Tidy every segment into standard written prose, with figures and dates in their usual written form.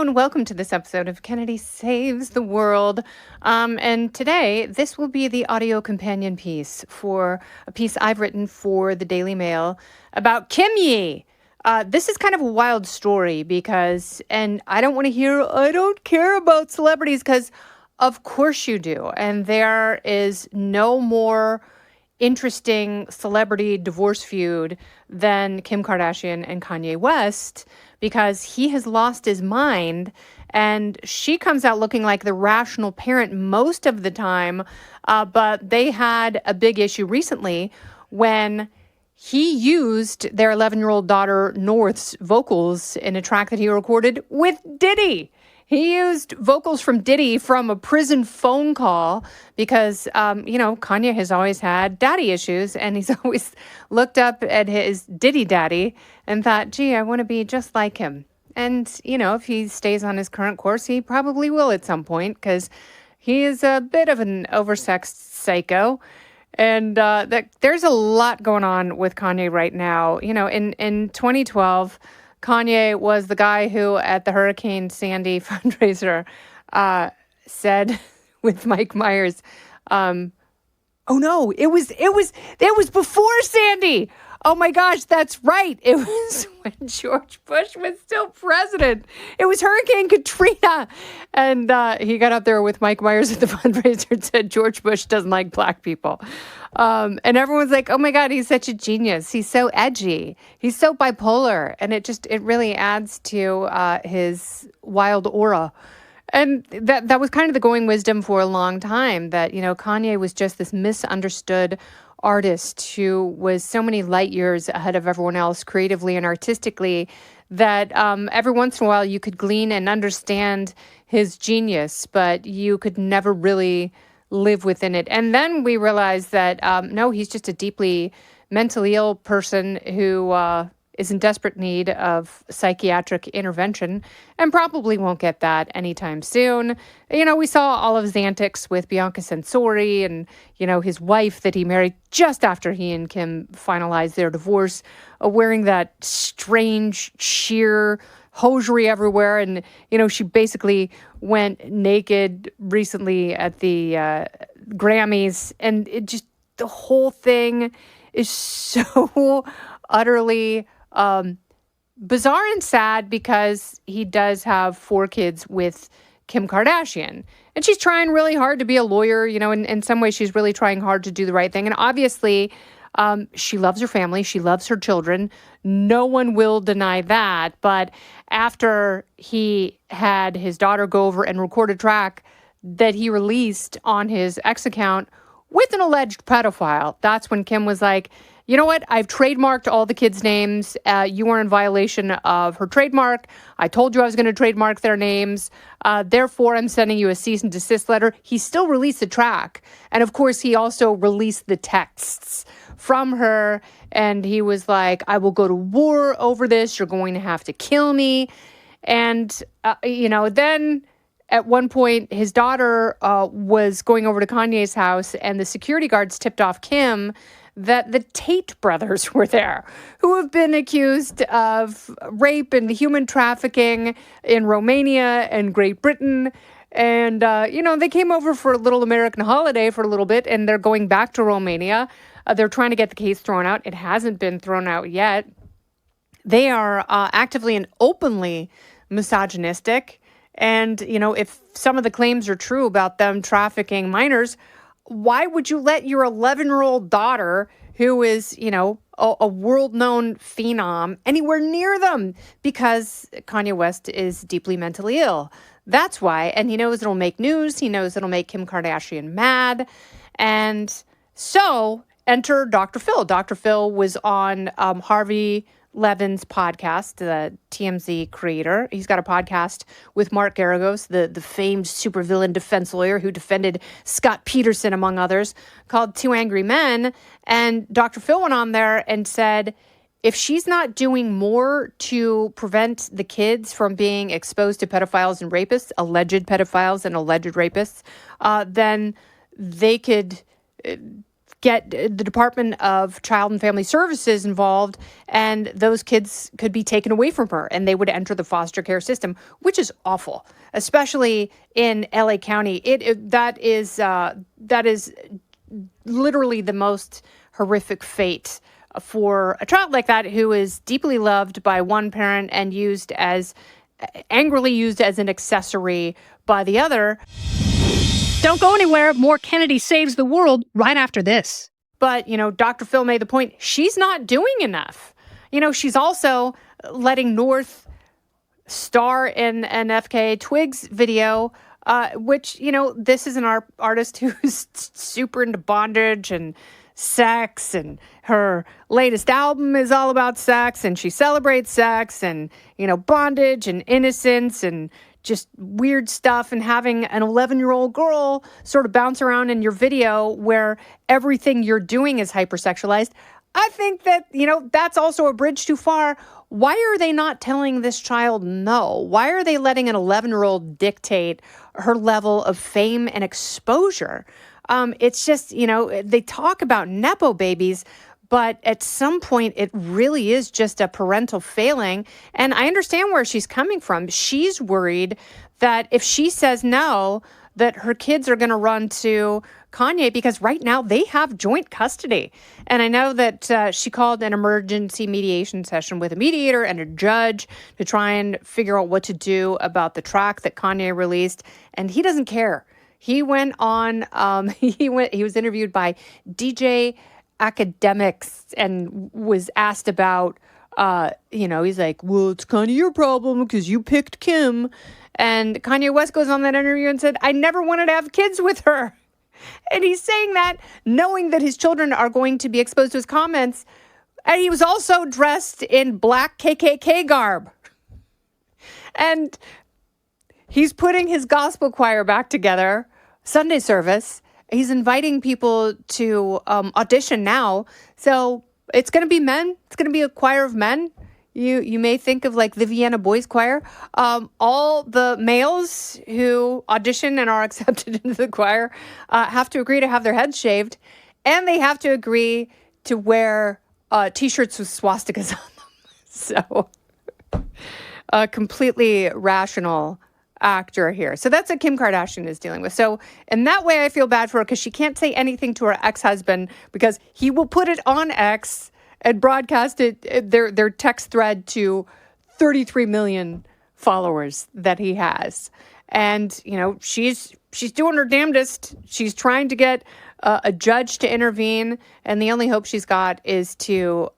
and welcome to this episode of Kennedy Saves the World. And today, this will be the audio companion piece for a piece I've written for the Daily Mail about Kim Yi. This is kind of a wild story because, and I don't want to hear, I don't care about celebrities, because of course you do. And there is no more interesting celebrity divorce feud than Kim Kardashian and Kanye West, because he has lost his mind and she comes out looking like the rational parent most of the time. But they had a big issue recently when he used their 11-year-old daughter North's vocals in a track that he recorded with Diddy. He used vocals from Diddy from a prison phone call because, Kanye has always had daddy issues, and he's always looked up at his Diddy daddy and thought, gee, I want to be just like him. And, if he stays on his current course, he probably will at some point because he is a bit of an oversexed psycho. And there's a lot going on with Kanye right now. In 2012... Kanye was the guy who, at the Hurricane Sandy fundraiser, said with Mike Myers, "Oh no, it was before Sandy. Oh my gosh, that's right. It was when George Bush was still president. It was Hurricane Katrina." And he got up there with Mike Myers at the fundraiser and said, "George Bush doesn't like black people." And everyone's like, oh my God, he's such a genius. He's so edgy. He's so bipolar. And it really adds to his wild aura. And that was kind of the going wisdom for a long time, that, Kanye was just this misunderstood artist who was so many light years ahead of everyone else creatively and artistically that every once in a while you could glean and understand his genius, but you could never really live within it. And then we realized that, no, he's just a deeply mentally ill person who is in desperate need of psychiatric intervention and probably won't get that anytime soon. We saw all of his antics with Bianca Censori and, his wife that he married just after he and Kim finalized their divorce, wearing that strange, sheer hosiery everywhere. And, she basically went naked recently at the Grammys. And the whole thing is so utterly bizarre and sad because he does have 4 kids with Kim Kardashian. And she's trying really hard to be a lawyer. In some ways she's really trying hard to do the right thing. And obviously, she loves her family. She loves her children. No one will deny that. But after he had his daughter go over and record a track that he released on his X account with an alleged pedophile, that's when Kim was like, you know what? I've trademarked all the kids' names. You are in violation of her trademark. I told you I was going to trademark their names. Therefore, I'm sending you a cease and desist letter. He still released the track. And of course, he also released the texts from her. And he was like, I will go to war over this. You're going to have to kill me. And, then at one point, his daughter was going over to Kanye's house and the security guards tipped off Kim that the Tate brothers were there, who have been accused of rape and human trafficking in Romania and Great Britain. And, they came over for a little American holiday for a little bit, and they're going back to Romania. They're trying to get the case thrown out. It hasn't been thrown out yet. They are actively and openly misogynistic. And, if some of the claims are true about them trafficking minors, why would you let your 11-year-old daughter, who is, a world-known phenom, anywhere near them? Because Kanye West is deeply mentally ill. That's why. And he knows it'll make news. He knows it'll make Kim Kardashian mad. And so enter Dr. Phil. Dr. Phil was on Harvey Levin's podcast, the TMZ creator. He's got a podcast with Mark Garagos, the famed supervillain defense lawyer who defended Scott Peterson, among others, called Two Angry Men. And Dr. Phil went on there and said, if she's not doing more to prevent the kids from being exposed to pedophiles and rapists, alleged pedophiles and alleged rapists, then they could get the Department of Child and Family Services involved, and those kids could be taken away from her and they would enter the foster care system, which is awful, especially in LA County. That is literally the most horrific fate for a child like that, who is deeply loved by one parent and angrily used as an accessory by the other. Don't go anywhere. More Kennedy Saves the World right after this. But, Dr. Phil made the point, she's not doing enough. She's also letting North star in an FKA Twigs video, which, this is an artist who's super into bondage and sex, and her latest album is all about sex, and she celebrates sex and, bondage and innocence and just weird stuff, and having an 11-year-old girl sort of bounce around in your video where everything you're doing is hypersexualized. I think that, that's also a bridge too far. Why are they not telling this child no? Why are they letting an 11-year-old dictate her level of fame and exposure? It's just, they talk about Nepo babies, but at some point, it really is just a parental failing. And I understand where she's coming from. She's worried that if she says no, that her kids are going to run to Kanye, because right now they have joint custody. And I know that she called an emergency mediation session with a mediator and a judge to try and figure out what to do about the track that Kanye released. And he doesn't care. He went on, he was interviewed by DJ Academics and was asked about, he's like, well, it's kind of your problem because you picked Kim. And Kanye West goes on that interview and said, I never wanted to have kids with her. And he's saying that knowing that his children are going to be exposed to his comments. And he was also dressed in black KKK garb. And he's putting his gospel choir back together, Sunday service. He's inviting people to audition now. So it's going to be men. It's going to be a choir of men. You may think of like the Vienna Boys Choir. All the males who audition and are accepted into the choir have to agree to have their heads shaved. And they have to agree to wear T-shirts with swastikas on them. So a completely rational actor here. So that's what Kim Kardashian is dealing with. So in that way, I feel bad for her because she can't say anything to her ex-husband because he will put it on X and broadcast it, their text thread to 33 million followers that he has. And, she's doing her damnedest. She's trying to get a judge to intervene. And the only hope she's got is to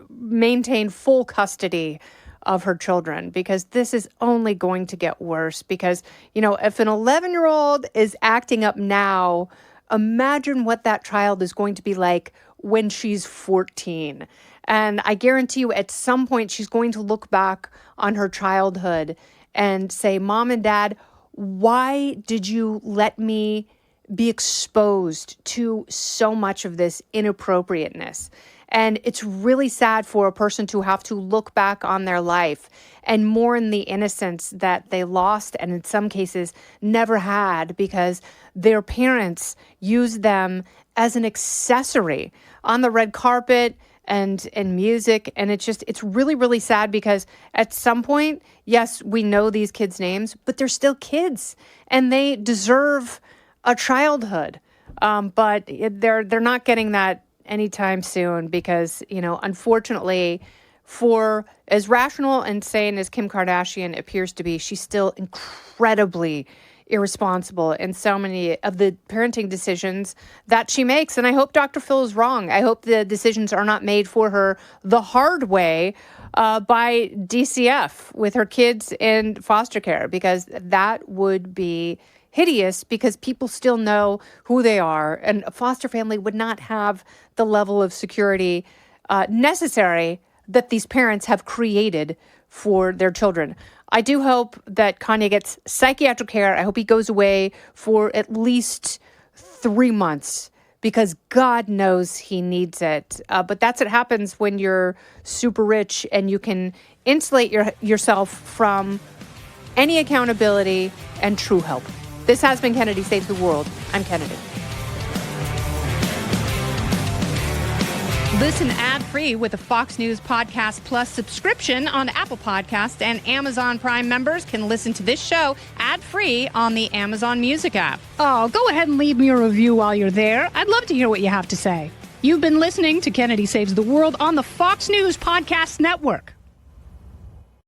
maintain full custody of her children, because this is only going to get worse. Because, if an 11-year-old is acting up now, imagine what that child is going to be like when she's 14. And I guarantee you at some point she's going to look back on her childhood and say, Mom and Dad, why did you let me be exposed to so much of this inappropriateness? And it's really sad for a person to have to look back on their life and mourn the innocence that they lost and in some cases never had, because their parents used them as an accessory on the red carpet and in music. And it's really, really sad because at some point, yes, we know these kids' names, but they're still kids and they deserve a childhood. But they're not getting that anytime soon because, unfortunately, for as rational and sane as Kim Kardashian appears to be, she's still incredibly irresponsible in so many of the parenting decisions that she makes. And I hope Dr. Phil is wrong. I hope the decisions are not made for her the hard way by DCF with her kids in foster care, because that would be hideous, because people still know who they are, and a foster family would not have the level of security necessary that these parents have created for their children. I do hope that Kanye gets psychiatric care. I hope he goes away for at least 3 months, because God knows he needs it. But that's what happens when you're super rich and you can insulate yourself from any accountability and true help. This has been Kennedy Saves the World. I'm Kennedy. Listen ad-free with a Fox News Podcast Plus subscription on Apple Podcasts, and Amazon Prime members can listen to this show ad-free on the Amazon Music app. Oh, go ahead and leave me a review while you're there. I'd love to hear what you have to say. You've been listening to Kennedy Saves the World on the Fox News Podcast Network.